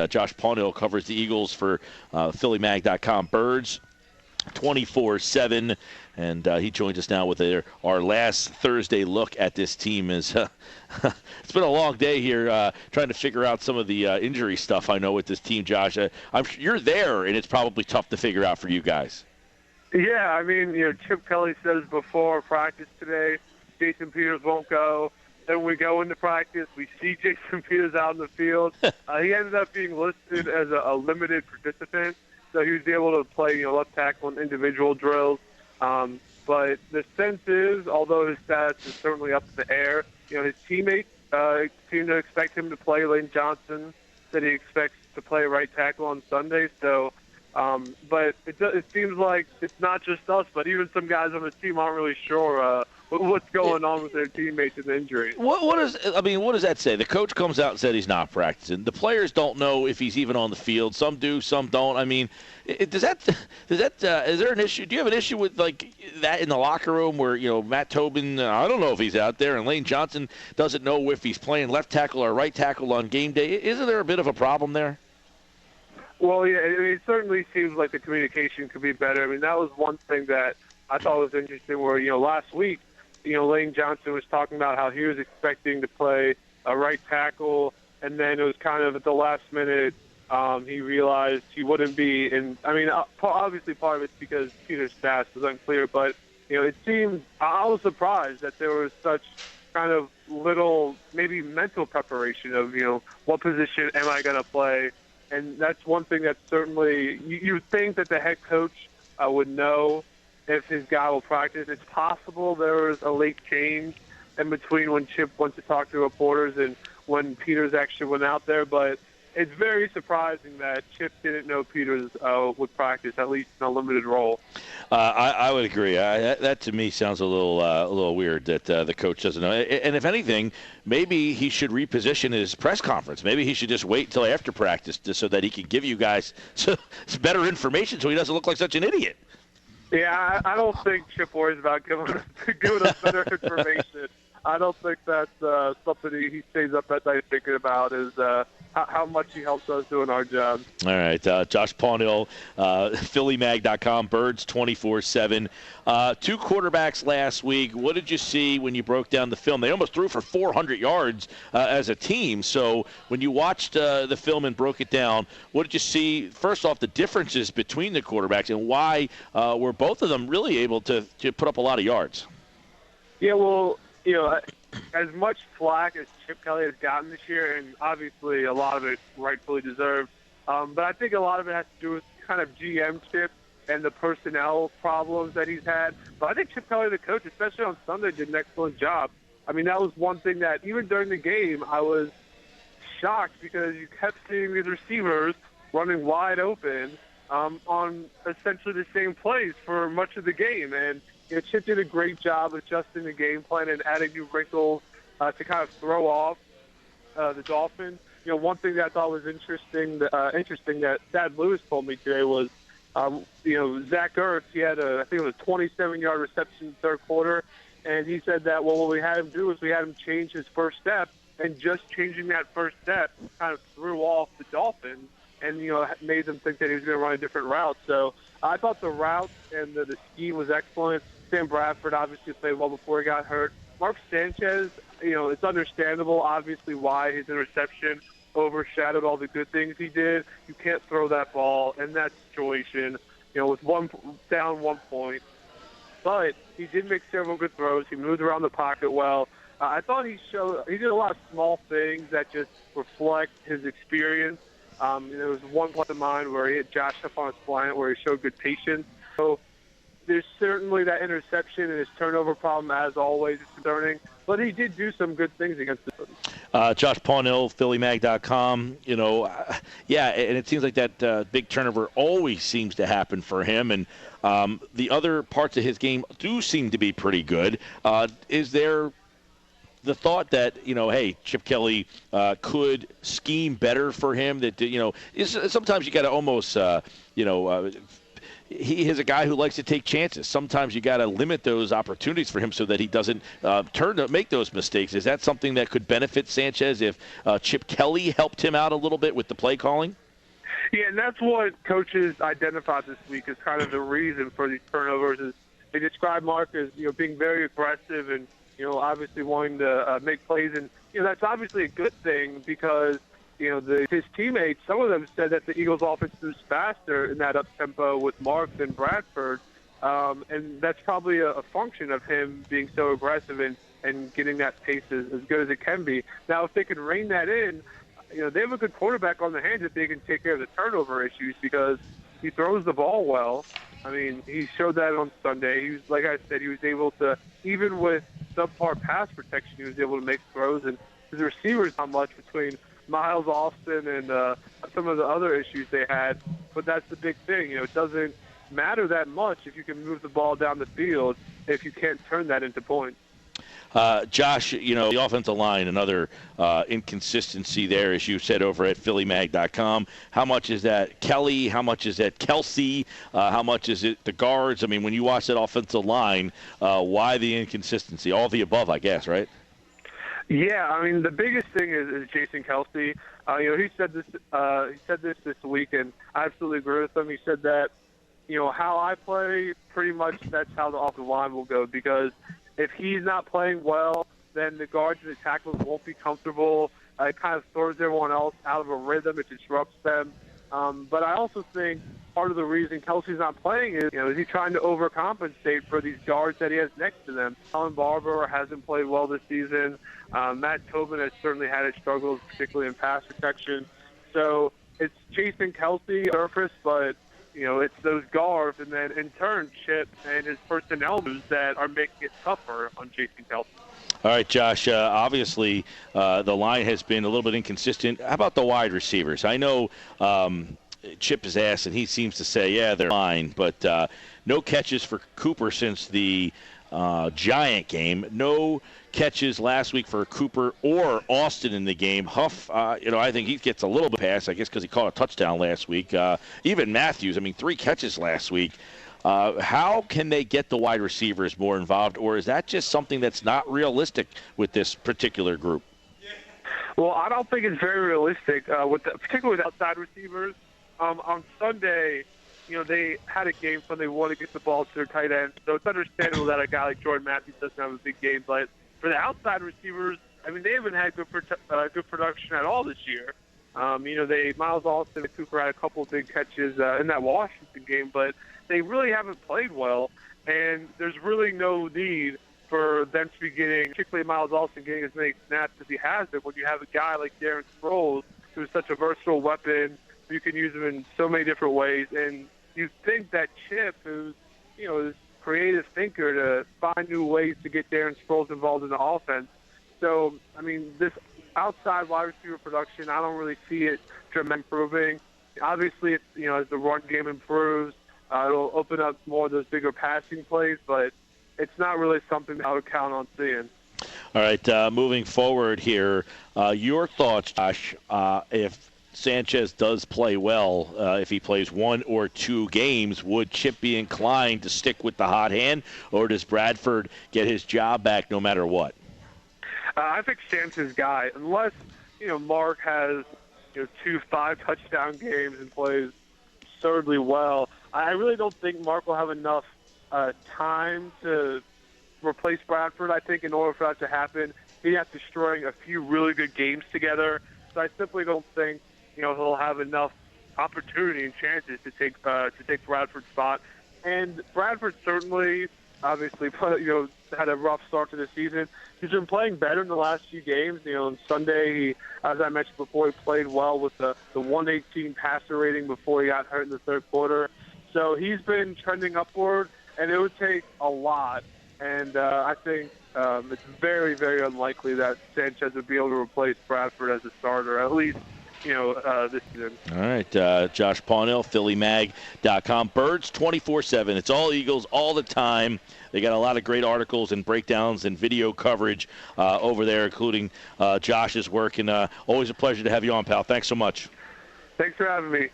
Josh Paunil covers the Eagles for PhillyMag.com. Birds 24/7, and he joins us now with our last Thursday look at this team. It's been a long day here trying to figure out some of the injury stuff I know with this team, Josh. You're there, and it's probably tough to figure out for you guys. Yeah, I mean, Chip Kelly says before practice today, Jason Peters won't go. Then we go into practice, we see Jason Peters out in the field. He ended up being listed as a limited participant, so he was able to play, left tackle in individual drills. But the sense is, although his status is certainly up in the air, his teammates seem to expect him to play. Lane Johnson said he expects to play right tackle on Sunday. So, but it seems like it's not just us, but even some guys on the team aren't really sure what's going on with their teammates and injury. What does that say? The coach comes out and said he's not practicing. The players don't know if he's even on the field. Some do, some don't. I mean, is there an issue? Do you have an issue with like that in the locker room where Matt Tobin? I don't know if he's out there, and Lane Johnson doesn't know if he's playing left tackle or right tackle on game day. Isn't there a bit of a problem there? Well, yeah, it certainly seems like the communication could be better. I mean, that was one thing that I thought was interesting. Where last week, Lane Johnson was talking about how he was expecting to play a right tackle, and then it was kind of at the last minute he realized he wouldn't be. And I mean, obviously part of it's because Peter's status was unclear, but it seemed I was surprised that there was such kind of little maybe mental preparation of what position am I going to play, and that's one thing that certainly you think that the head coach would know if his guy will practice. It's possible there was a late change in between when Chip went to talk to reporters and when Peters actually went out there, but it's very surprising that Chip didn't know Peters would practice, at least in a limited role. I would agree. That to me sounds a little weird that the coach doesn't know. And if anything, maybe he should reposition his press conference. Maybe he should just wait until after practice so that he can give you guys better information so he doesn't look like such an idiot. Yeah, I don't think Chip worries about giving us better information. I don't think that's something he stays up at night thinking about is how much he helps us doing our job. All right, Josh Paunil, PhillyMag.com, Birds 24/7. Two quarterbacks last week. What did you see when you broke down the film? They almost threw for 400 yards as a team. So when you watched the film and broke it down, what did you see? First off, the differences between the quarterbacks and why were both of them really able to put up a lot of yards? Yeah, well, as much flack as Chip Kelly has gotten this year, and obviously a lot of it rightfully deserved, but I think a lot of it has to do with kind of GM Chip and the personnel problems that he's had. But I think Chip Kelly, the coach, especially on Sunday, did an excellent job. I mean, that was one thing that even during the game I was shocked because you kept seeing these receivers running wide open on essentially the same plays for much of the game. And Chip did a great job adjusting the game plan and adding new wrinkles to kind of throw off the Dolphins. One thing that I thought was interesting that Thad Lewis told me today was, Zach Ertz, he had I think it was a 27-yard reception in the third quarter, and he said that, well, what we had him do is we had him change his first step, and just changing that first step kind of threw off the Dolphins and, made them think that he was going to run a different route. So I thought the route and the scheme was excellent. Sam Bradford obviously played well before he got hurt. Mark Sanchez, it's understandable, obviously, why his interception overshadowed all the good things he did. You can't throw that ball in that situation, with down 1 point. But he did make several good throws. He moved around the pocket well. I thought he did a lot of small things that just reflect his experience. There was one point in mind where he hit Josh up on his slant where he showed good patience. So there's certainly that interception and his turnover problem, as always, is concerning. But he did do some good things against the Josh Paunil, PhillyMag.com. Yeah, and it seems like that big turnover always seems to happen for him. And the other parts of his game do seem to be pretty good. Is there the thought that, hey, Chip Kelly could scheme better for him? That, sometimes you got to almost, he is a guy who likes to take chances. Sometimes you got to limit those opportunities for him so that he doesn't turn to make those mistakes. Is that something that could benefit Sanchez if Chip Kelly helped him out a little bit with the play calling? Yeah, and that's what coaches identified this week as kind of the reason for these turnovers. Is they describe Mark as being very aggressive and obviously wanting to make plays, and that's obviously a good thing because his teammates, some of them said that the Eagles' offense moves faster in that up tempo with Mark than Bradford, and that's probably a function of him being so aggressive and getting that pace as good as it can be. Now, if they can rein that in, they have a good quarterback on the hands if they can take care of the turnover issues because he throws the ball well. I mean, he showed that on Sunday. He was, like I said, he was able to, even with subpar pass protection, he was able to make throws. And his receivers, not much between Miles Austin and some of the other issues they had. But that's the big thing. It doesn't matter that much if you can move the ball down the field if you can't turn that into points. Josh, the offensive line, another inconsistency there, as you said over at PhillyMag.com. How much is that Kelly? How much is that Kelsey? How much is it the guards? I mean, when you watch that offensive line, why the inconsistency? All the above, I guess, right? Yeah, I mean, the biggest thing is Jason Kelsey. He said this week, and I absolutely agree with him. He said that, how I play, pretty much that's how the offensive line will go because if he's not playing well, then the guards and the tackles won't be comfortable. It kind of throws everyone else out of a rhythm. It disrupts them. But I also think part of the reason Kelsey's not playing is he trying to overcompensate for these guards that he has next to them. Alan Barber hasn't played well this season. Matt Tobin has certainly had his struggles, particularly in pass protection. So it's Jason Kelsey surface, but it's those guards, and then in turn, Chip and his personnel moves that are making it tougher on Jason Kelsey. All right, Josh, obviously the line has been a little bit inconsistent. How about the wide receivers? I know Chip is asked, and he seems to say, yeah, they're fine, but no catches for Cooper since the Giant game. No catches last week for Cooper or Austin in the game. Huff, I think he gets a little bit pass, I guess, because he caught a touchdown last week. Even Matthews, 3 catches last week. How can they get the wide receivers more involved, or is that just something that's not realistic with this particular group? Well, I don't think it's very realistic, particularly with outside receivers. On Sunday, they had a game when they want to get the ball to their tight end, so it's understandable that a guy like Jordan Matthews doesn't have a big game, but for the outside receivers, they haven't had good production at all this year. Miles Austin and Cooper had a couple of big catches in that Washington game, but they really haven't played well, and there's really no need for them to be getting, particularly Miles Austin, getting as many snaps as he has been when you have a guy like Darren Sproles who's such a versatile weapon. You can use him in so many different ways, and you think that Chip, who's this creative thinker, to find new ways to get Darren Sproles involved in the offense. So, this outside wide receiver production, I don't really see it dramatically improving. Obviously, it's, as the run game improves, it'll open up more of those bigger passing plays, but it's not really something I would count on seeing. All right, moving forward here, your thoughts, Josh, if Sanchez does play well, if he plays 1 or 2 games, would Chip be inclined to stick with the hot hand, or does Bradford get his job back no matter what? I think Sam's his guy, unless Mark has 2 5-touchdown games and plays absurdly well. I really don't think Mark will have enough time to replace Bradford. I think in order for that to happen, he'd have to string a few really good games together. So I simply don't think he'll have enough opportunity and chances to take Bradford's spot. And Bradford certainly, obviously, had a rough start to the season. He's been playing better in the last few games. On Sunday, as I mentioned before, he played well with the 118 passer rating before he got hurt in the third quarter. So he's been trending upward, and it would take a lot. And I think it's very, very unlikely that Sanchez would be able to replace Bradford as a starter, at least this season. All right, Josh Paunil, PhillyMag.com. Birds 24/7. It's all Eagles all the time. They got a lot of great articles and breakdowns and video coverage over there, including Josh's work. And always a pleasure to have you on, pal. Thanks so much. Thanks for having me.